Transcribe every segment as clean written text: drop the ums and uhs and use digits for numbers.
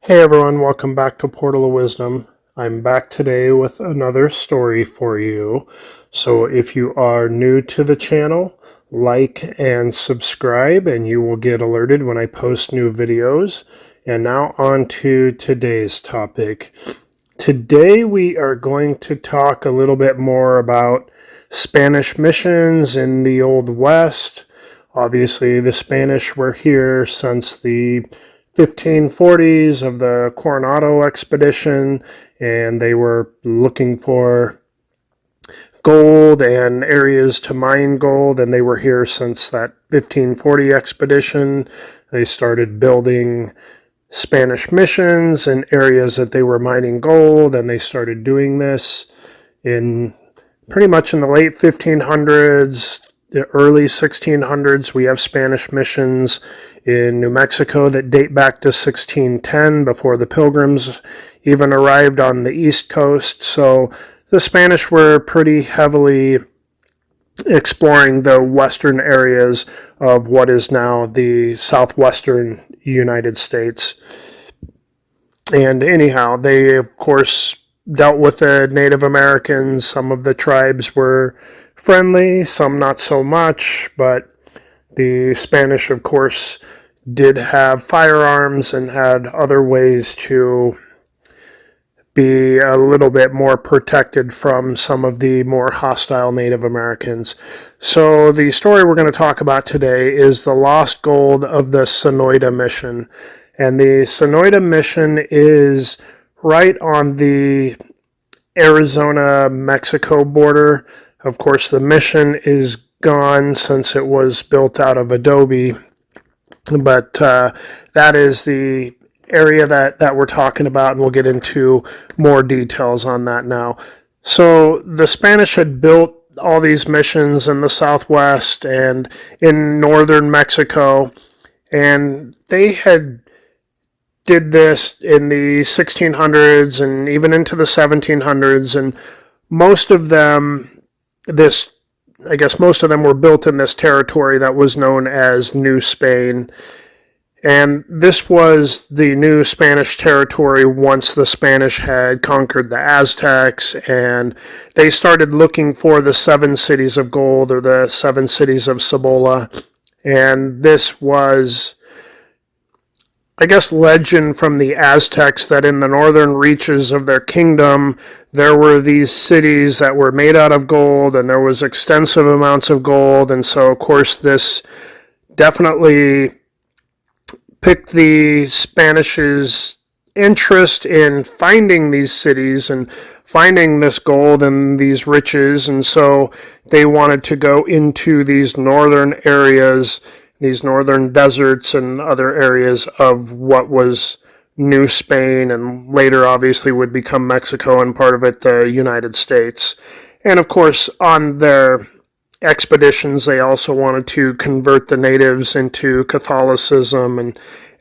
Hey everyone, welcome back to Portal of Wisdom. I'm back today with another story for you. So if you are new to the channel, like and subscribe and you will get alerted when I post new videos. And now on to today's topic. Today we are going to talk a little bit more about Spanish missions in the Old West. Obviously the Spanish were here since the 1540s of the Coronado expedition, and they were looking for gold and areas to mine gold, and they were here since that 1540 expedition. They started building Spanish missions in areas that they were mining gold, and they started doing this in pretty much in the late 1500s, the early 1600s. We have Spanish missions in New Mexico that date back to 1610, before the Pilgrims even arrived on the East Coast. So the Spanish were pretty heavily exploring the western areas of what is now the southwestern United States. And anyhow, they, of course, dealt with the Native Americans. Some of the tribes were friendly, some not so much, but the Spanish, of course, did have firearms and had other ways to be a little bit more protected from some of the more hostile Native Americans. So the story we're going to talk about today is the lost gold of the Sonoyta mission. And the Sonoyta mission is right on the Arizona-Mexico border. Of course, the mission is gone since it was built out of adobe, but that is the area that we're talking about, and we'll get into more details on that now. So the Spanish had built all these missions in the southwest and in northern Mexico, and they had did this in the 1600s and even into the 1700s, and most of them were built in this territory that was known as New Spain. And this was the new Spanish territory once the Spanish had conquered the Aztecs, and they started looking for the 7 cities of gold, or the 7 cities of Cibola. And this was, I guess, legend from the Aztecs that in the northern reaches of their kingdom, there were these cities that were made out of gold, and there was extensive amounts of gold. And so, of course, this definitely piqued the Spanish's interest in finding these cities and finding this gold and these riches. And so they wanted to go into these northern areas, these northern deserts and other areas of what was New Spain, and later obviously would become Mexico, and part of it the United States. And of course, on their expeditions, they also wanted to convert the natives into Catholicism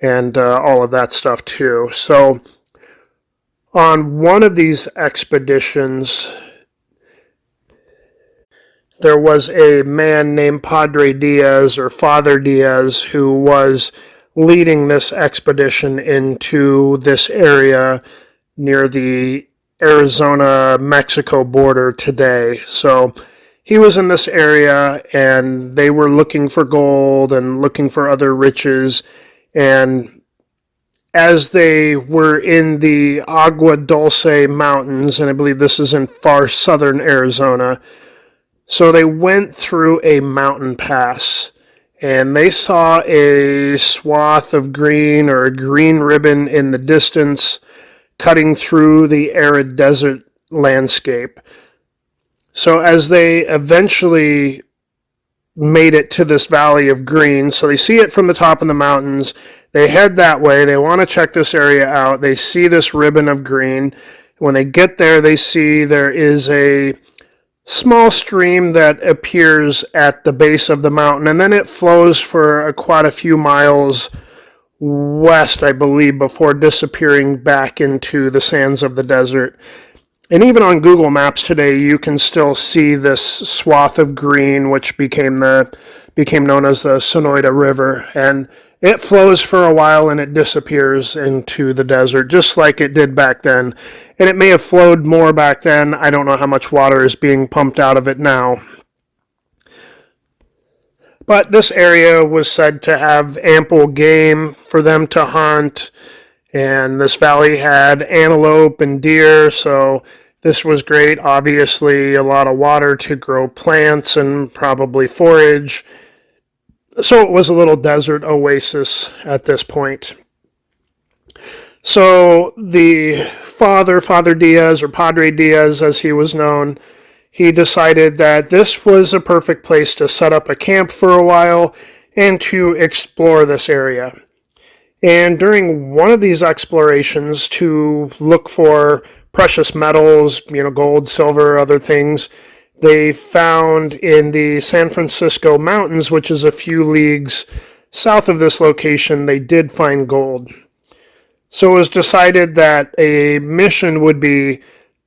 and all of that stuff too. So on one of these expeditions, there was a man named Padre Diaz, or Father Diaz, who was leading this expedition into this area near the Arizona-Mexico border today. So he was in this area, and they were looking for gold and looking for other riches. And as they were in the Agua Dulce Mountains, and I believe this is in far southern Arizona, so they went through a mountain pass, and they saw a swath of green, or a green ribbon in the distance, cutting through the arid desert landscape. So as they eventually made it to this valley of green, so they see it from the top of the mountains, they head that way, they want to check this area out, they see this ribbon of green. When they get there, they see there is a small stream that appears at the base of the mountain, and then it flows for quite a few miles west, I believe, before disappearing back into the sands of the desert. And even on Google Maps today, you can still see this swath of green, which became known as the Sonoyta River. And it flows for a while and it disappears into the desert, just like it did back then. And it may have flowed more back then. I don't know how much water is being pumped out of it now. But this area was said to have ample game for them to hunt, and this valley had antelope and deer, so this was great. Obviously, a lot of water to grow plants and probably forage. So it was a little desert oasis at this point. So the Father Diaz, or Padre Diaz as he was known, he decided that this was a perfect place to set up a camp for a while and to explore this area. And during one of these explorations to look for precious metals, gold, silver, other things, they found in the San Francisco Mountains, which is a few leagues south of this location, they did find gold. So it was decided that a mission would be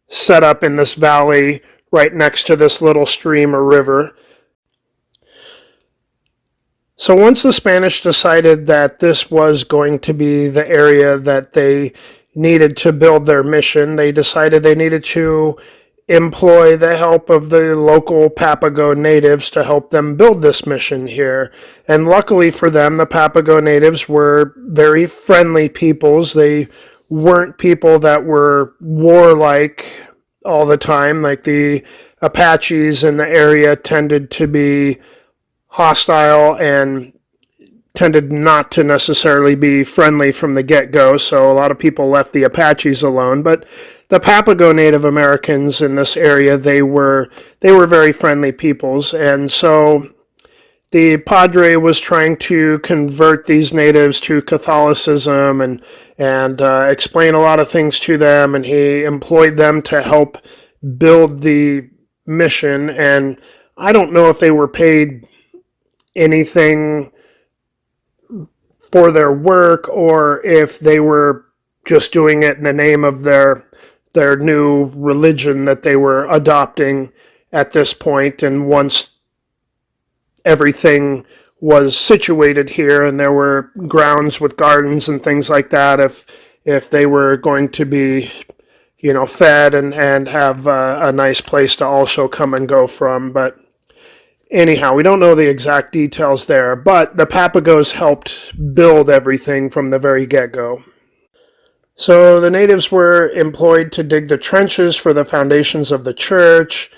set up in this valley right next to this little stream or river. So once the Spanish decided that this was going to be the area that they needed to build their mission, they decided they needed to employ the help of the local Papago natives to help them build this mission here. And luckily for them, the Papago natives were very friendly peoples. They weren't people that were warlike all the time. Like the Apaches in the area tended to be hostile and tended not to necessarily be friendly from the get-go, so a lot of people left the Apaches alone. But the Papago Native Americans in this area, they were very friendly peoples, and so the Padre was trying to convert these natives to Catholicism and explain a lot of things to them, and he employed them to help build the mission. And I don't know if they were paid anything for their work or if they were just doing it in the name of their new religion that they were adopting at this point. And once everything was situated here and there were grounds with gardens and things like that, if they were going to be fed and have a nice place to also come and go from. But anyhow, we don't know the exact details there, but the Papagos helped build everything from the very get-go. So the natives were employed to dig the trenches for the foundations of the church,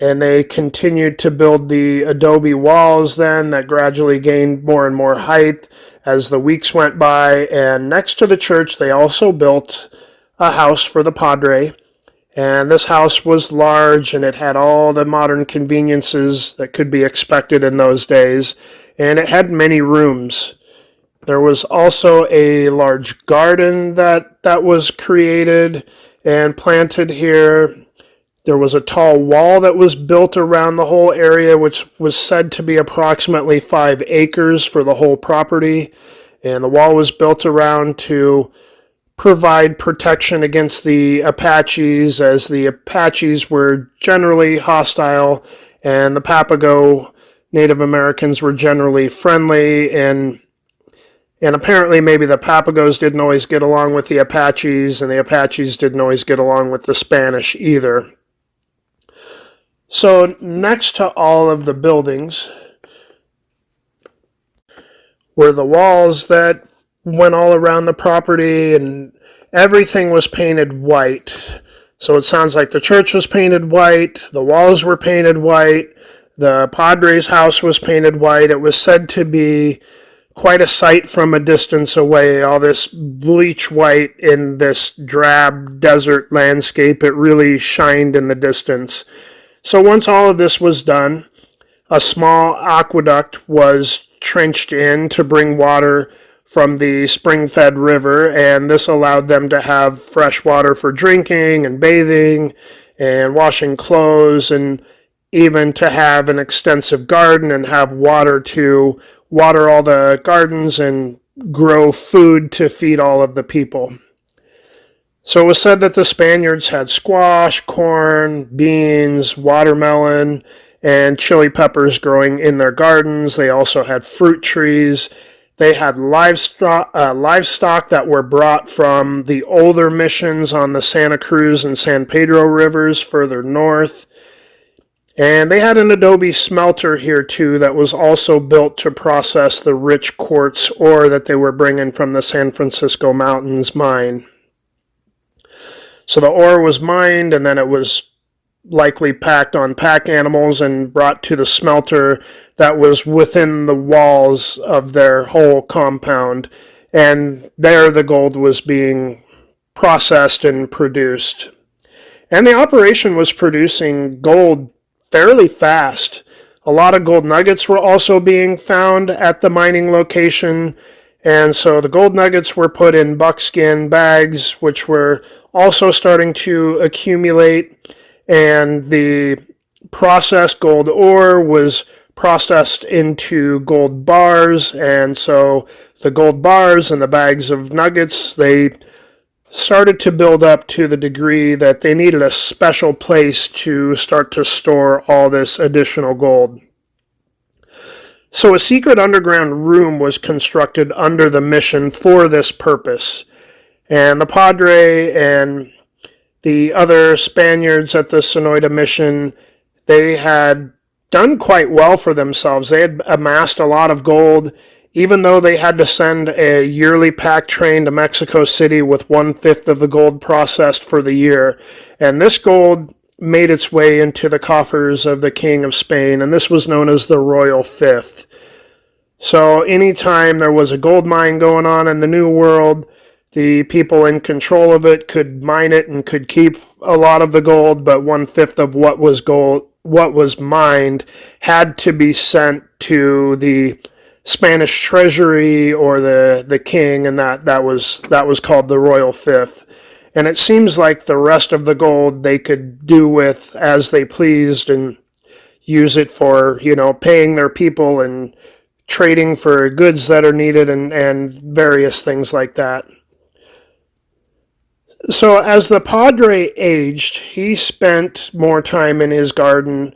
and they continued to build the adobe walls then that gradually gained more and more height as the weeks went by. And next to the church, they also built a house for the Padre. And this house was large, and it had all the modern conveniences that could be expected in those days, and it had many rooms. There was also a large garden that was created and planted here. There was a tall wall that was built around the whole area, which was said to be approximately 5 acres for the whole property, and the wall was built around to provide protection against the Apaches, as the Apaches were generally hostile and the Papago Native Americans were generally friendly, and apparently maybe the Papagos didn't always get along with the Apaches, and the Apaches didn't always get along with the Spanish either. So next to all of the buildings were the walls that went all around the property, and everything was painted white. So it sounds like the church was painted white, the walls were painted white, the Padre's house was painted white. It was said to be quite a sight from a distance away, all this bleach white in this drab desert landscape. It really shined in the distance. So once all of this was done, a small aqueduct was trenched in to bring water from the spring-fed river, and this allowed them to have fresh water for drinking and bathing and washing clothes, and even to have an extensive garden and have water to water all the gardens and grow food to feed all of the people. So it was said that the Spaniards had squash, corn, beans, watermelon, and chili peppers growing in their gardens. They also had fruit trees, They had livestock that were brought from the older missions on the Santa Cruz and San Pedro rivers further north. And they had an adobe smelter here too that was also built to process the rich quartz ore that they were bringing from the San Francisco Mountains mine. So the ore was mined, and then it was likely packed on pack animals and brought to the smelter that was within the walls of their whole compound. And there the gold was being processed and produced. And the operation was producing gold fairly fast. A lot of gold nuggets were also being found at the mining location. And so the gold nuggets were put in buckskin bags, which were also starting to accumulate. And the processed gold ore was processed into gold bars. And so the gold bars and the bags of nuggets, they started to build up to the degree that they needed a special place to start to store all this additional gold. So a secret underground room was constructed under the mission for this purpose. And the Padre and the other Spaniards at the Sonoyta mission, they had done quite well for themselves. They had amassed a lot of gold, even though they had to send a yearly pack train to Mexico City with 1/5 of the gold processed for the year. And this gold made its way into the coffers of the King of Spain, and this was known as the Royal Fifth. So anytime there was a gold mine going on in the New World, the people in control of it could mine it and could keep a lot of the gold, but 1/5 of what was mined had to be sent to the Spanish treasury or the king, and that was called the Royal Fifth. And it seems like the rest of the gold they could do with as they pleased and use it for, paying their people and trading for goods that are needed and various things like that. So as the Padre aged, he spent more time in his garden,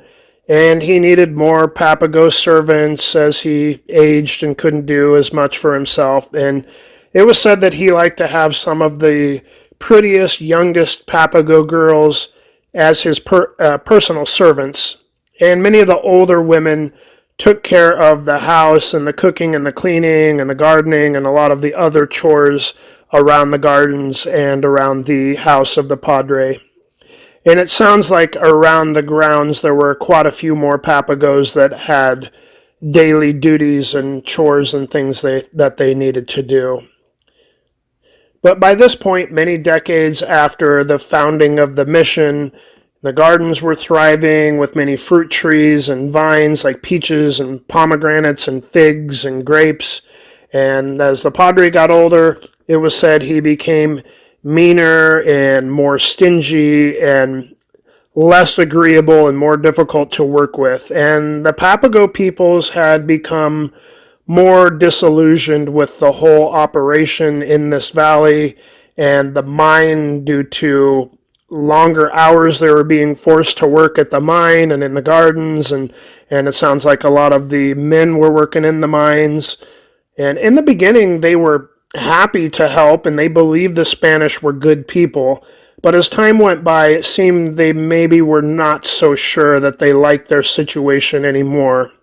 and he needed more Papago servants as he aged and couldn't do as much for himself. And it was said that he liked to have some of the prettiest, youngest Papago girls as his personal servants. And many of the older women took care of the house and the cooking and the cleaning and the gardening and a lot of the other chores around the gardens and around the house of the Padre. And it sounds like around the grounds there were quite a few more Papagos that had daily duties and chores and things that they needed to do. But by this point, many decades after the founding of the mission, the gardens were thriving with many fruit trees and vines like peaches and pomegranates and figs and grapes. And as the Padre got older, it was said he became meaner and more stingy and less agreeable and more difficult to work with. And the Papago peoples had become more disillusioned with the whole operation in this valley and the mine due to longer hours they were being forced to work at the mine and in the gardens, and it sounds like a lot of the men were working in the mines. And in the beginning they were happy to help and they believed the Spanish were good people, but as time went by it seemed they maybe were not so sure that they liked their situation anymore.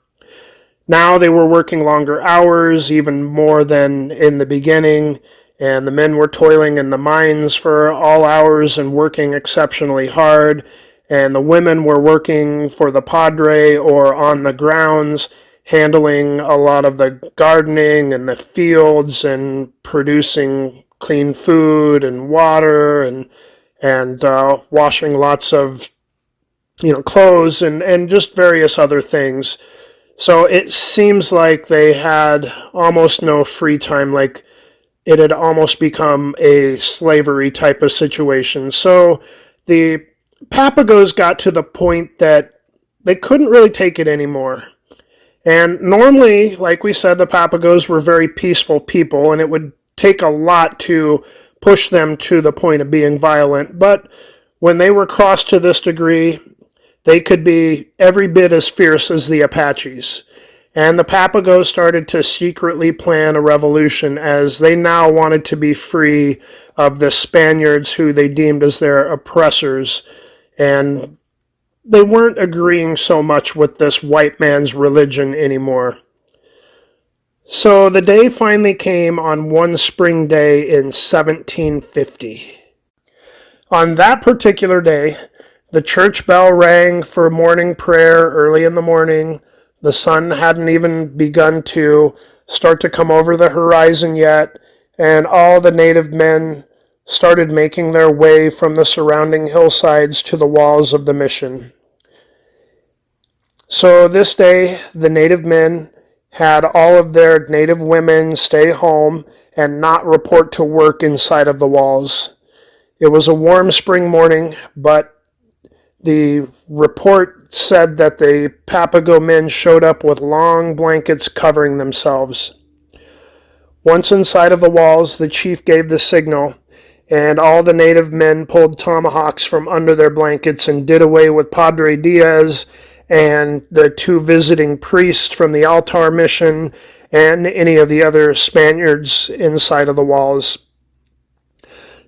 Now they were working longer hours, even more than in the beginning, and the men were toiling in the mines for all hours and working exceptionally hard, and the women were working for the Padre or on the grounds, handling a lot of the gardening and the fields and producing clean food and water and washing lots of clothes and just various other things. So it seems like they had almost no free time, like it had almost become a slavery type of situation. So the Papagos got to the point that they couldn't really take it anymore. And normally, like we said, the Papagos were very peaceful people, and it would take a lot to push them to the point of being violent. But when they were crossed to this degree, they could be every bit as fierce as the Apaches. And the Papagos started to secretly plan a revolution as they now wanted to be free of the Spaniards who they deemed as their oppressors. And they weren't agreeing so much with this white man's religion anymore. So the day finally came on one spring day in 1750. On that particular day, the church bell rang for morning prayer early in the morning. The sun hadn't even begun to start to come over the horizon yet, and all the native men started making their way from the surrounding hillsides to the walls of the mission. So this day, the native men had all of their native women stay home and not report to work inside of the walls. It was a warm spring morning, but the report said that the Papago men showed up with long blankets covering themselves. Once inside of the walls, the chief gave the signal, and all the native men pulled tomahawks from under their blankets and did away with Padre Diaz and the two visiting priests from the Altar mission and any of the other Spaniards inside of the walls.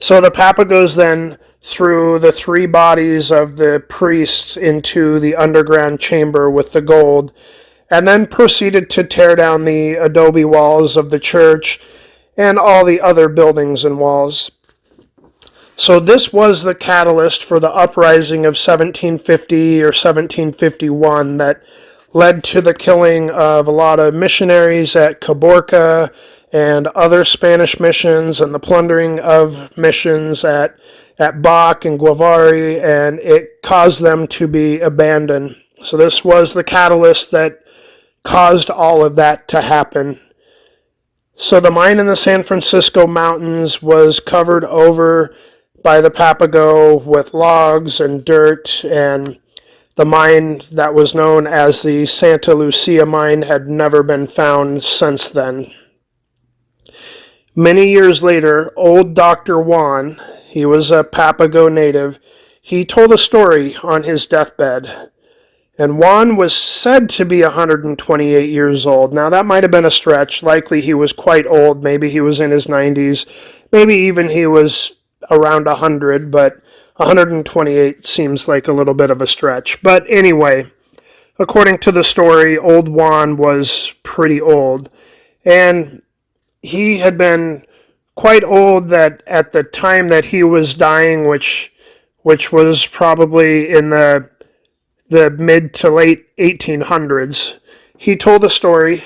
So the Papagos then threw the three bodies of the priests into the underground chamber with the gold, and then proceeded to tear down the adobe walls of the church and all the other buildings and walls. So this was the catalyst for the uprising of 1750 or 1751 that led to the killing of a lot of missionaries at Caborca and other Spanish missions, and the plundering of missions at Bac and Guavari, and it caused them to be abandoned. So this was the catalyst that caused all of that to happen. So the mine in the San Francisco mountains was covered over by the Papago with logs and dirt, and the mine that was known as the Santa Lucia mine had never been found since then. Many years later, old Dr. Juan, he was a Papago native, he told a story on his deathbed. And Juan was said to be 128 years old. Now, that might have been a stretch. Likely he was quite old. Maybe he was in his 90s. Maybe even he was around 100, but 128 seems like a little bit of a stretch. But anyway, according to the story, old Juan was pretty old. And he had been quite old that at the time that he was dying, which was probably in the mid to late 1800s, he told a story,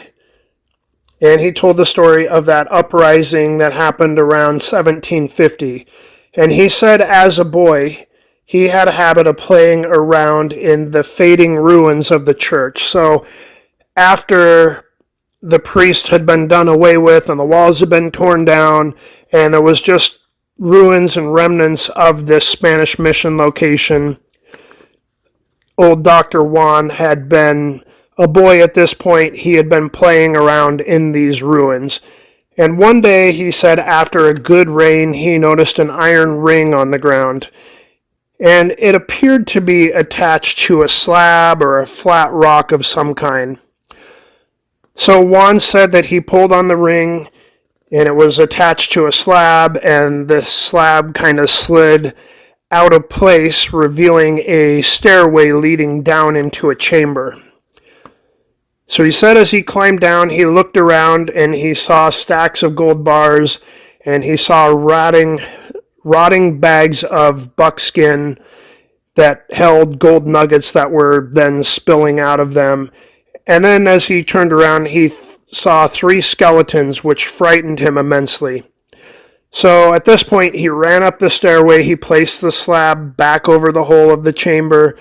and he told the story of that uprising that happened around 1750. And he said as a boy, he had a habit of playing around in the fading ruins of the church. So after the priest had been done away with and the walls had been torn down and there was just ruins and remnants of this Spanish mission location, old Dr. Juan had been a boy at this point. He had been playing around in these ruins. And one day, he said, after a good rain, he noticed an iron ring on the ground. And it appeared to be attached to a slab or a flat rock of some kind. So Juan said that he pulled on the ring, and it was attached to a slab, and the slab kind of slid out of place, revealing a stairway leading down into a chamber. So he said as he climbed down, he looked around and he saw stacks of gold bars, and he saw rotting bags of buckskin that held gold nuggets that were then spilling out of them. And then as he turned around, he saw three skeletons, which frightened him immensely. So at this point, he ran up the stairway, he placed the slab back over the hole of the chamber,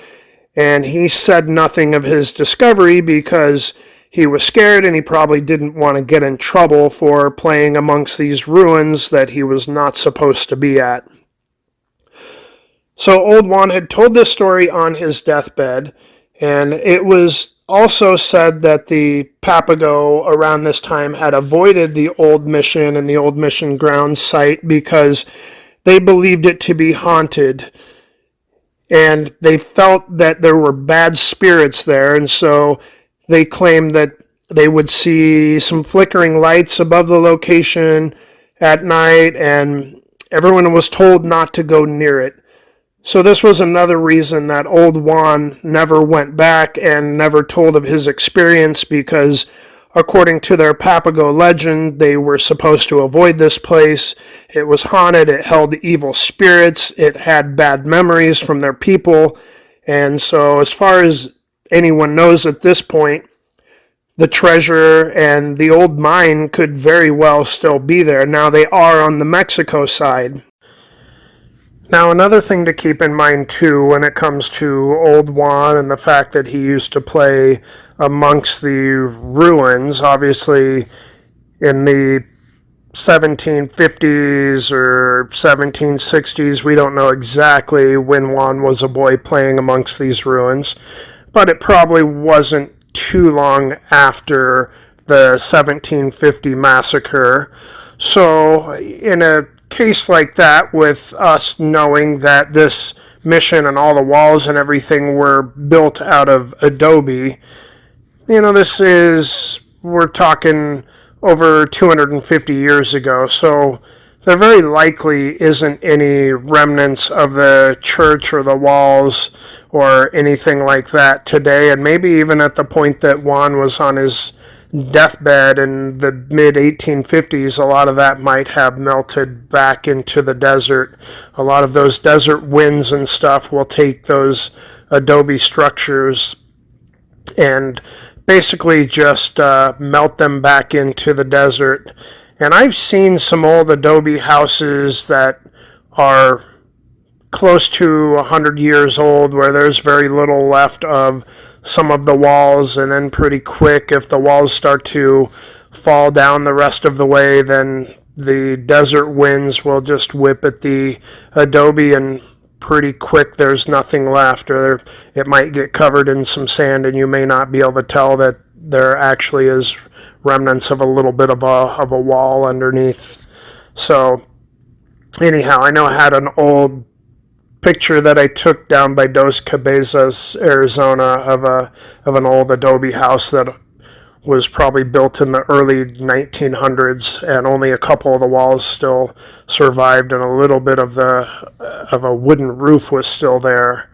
and he said nothing of his discovery because he was scared and he probably didn't want to get in trouble for playing amongst these ruins that he was not supposed to be at. So old Juan had told this story on his deathbed, and it was also said that the Papago around this time had avoided the old mission and the old mission ground site because they believed it to be haunted, and they felt that there were bad spirits there, and so they claimed that They would see some flickering lights above the location at night, and everyone was told not to go near it. So this was another reason that old Juan never went back and never told of his experience, because according to their Papago legend, they were supposed to avoid this place. It was haunted, it held evil spirits, it had bad memories from their people. And so as far as anyone knows at this point, the treasure and the old mine could very well still be there. Now they are on the Mexico side. Now, another thing to keep in mind, too, when it comes to Old Juan and the fact that he used to play amongst the ruins, obviously in the 1750s or 1760s, we don't know exactly when Juan was a boy playing amongst these ruins, but it probably wasn't too long after the 1750 massacre. So, in a case like that, with us knowing that this mission and all the walls and everything were built out of adobe, we're talking over 250 years ago. So there very likely isn't any remnants of the church or the walls or anything like that today. And maybe even at the point that Juan was on his deathbed in the mid 1850s, a lot of that might have melted back into the desert. A lot of those desert winds and stuff will take those adobe structures and basically just melt them back into the desert. And I've seen some old adobe houses that are close to 100 years old where there's very little left of some of the walls, and then pretty quick, if the walls start to fall down the rest of the way, then the desert winds will just whip at the adobe, and pretty quick there's nothing left, or it might get covered in some sand and you may not be able to tell that there actually is remnants of a little bit of a wall underneath. So anyhow, I know I had an old picture that I took down by Dos Cabezas, Arizona, of an old adobe house that was probably built in the early 1900s, and only a couple of the walls still survived, and a little bit of a wooden roof was still there.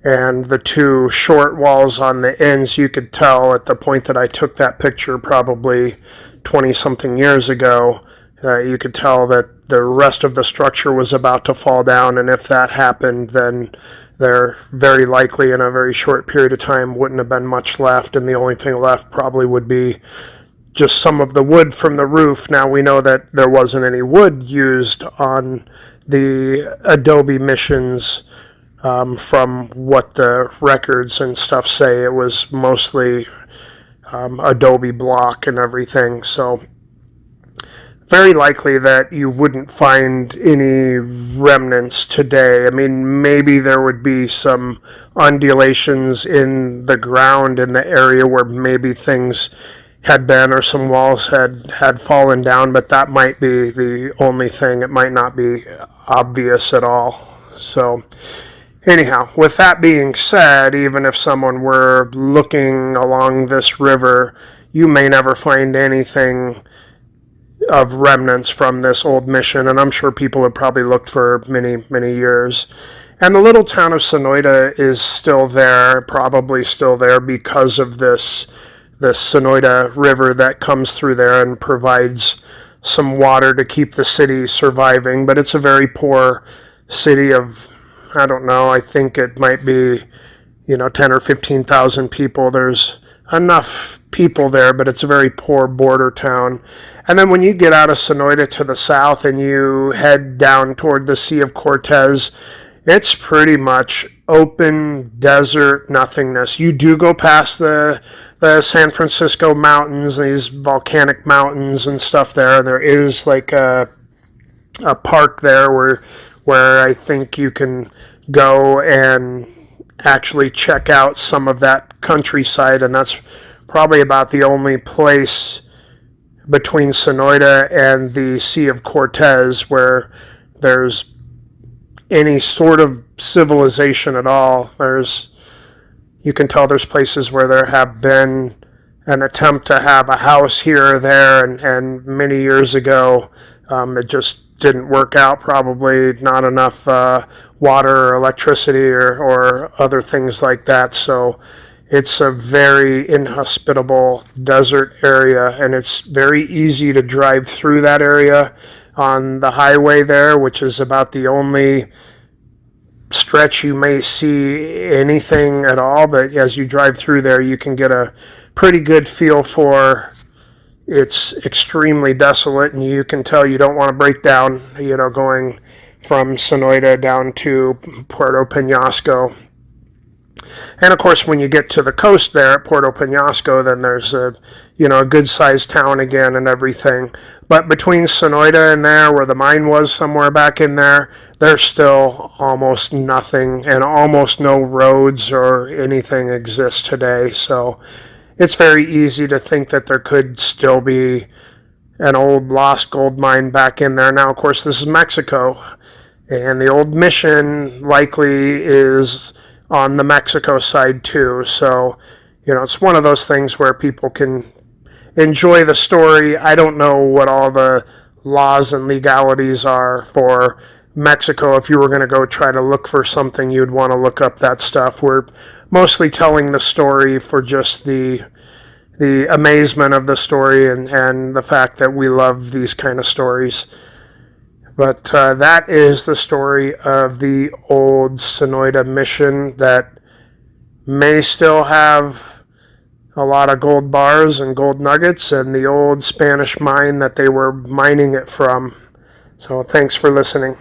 And the two short walls on the ends, you could tell at the point that I took that picture, probably 20-something years ago, you could tell that the rest of the structure was about to fall down, and if that happened, then there very likely in a very short period of time wouldn't have been much left, and the only thing left probably would be just some of the wood from the roof. Now we know that there wasn't any wood used on the adobe missions, from what the records and stuff say. It was mostly adobe block and everything, so very likely that you wouldn't find any remnants today. I mean, maybe there would be some undulations in the ground in the area where maybe things had been, or some walls had fallen down, but that might be the only thing. It might not be obvious at all. So anyhow, with that being said, even if someone were looking along this river, you may never find anything of remnants from this old mission, and I'm sure people have probably looked for many, many years. And the little town of Sonoyta is still there, probably still there because of this Sonoyta river that comes through there and provides some water to keep the city surviving. But it's a very poor city of, I don't know, I think it might be, 10 or 15,000 people. There's enough people there, but it's a very poor border town. And then when you get out of Sonoyta to the south and you head down toward the Sea of Cortez, it's pretty much open desert nothingness. You do go past the San Francisco mountains, these volcanic mountains and stuff there. There is like a park there where I think you can go and actually check out some of that countryside, and that's probably about the only place between Sonoyta and the Sea of Cortez where there's any sort of civilization at all. You can tell there's places where there have been an attempt to have a house here or there, and many years ago, it just didn't work out. Probably not enough water or electricity or other things like that. So it's a very inhospitable desert area, and it's very easy to drive through that area on the highway there, which is about the only stretch you may see anything at all. But as you drive through there, you can get a pretty good feel for it's extremely desolate, and you can tell you don't want to break down, going from Sonoyta down to Puerto Penasco. And of course, when you get to the coast there at Puerto Penasco, then there's a good sized town again and everything. But between Sonoyta and there, where the mine was somewhere back in there, there's still almost nothing, and almost no roads or anything exist today. So it's very easy to think that there could still be an old lost gold mine back in there. Now, of course, this is Mexico, and the old mission likely is on the Mexico side too. So, it's one of those things where people can enjoy the story. I don't know what all the laws and legalities are for Mexico. If you were going to go try to look for something, you'd want to look up that stuff. We're mostly telling the story for just the amazement of the story and the fact that we love these kind of stories. But that is the story of the old Sonoyta mission that may still have a lot of gold bars and gold nuggets, and the old Spanish mine that they were mining it from. So thanks for listening.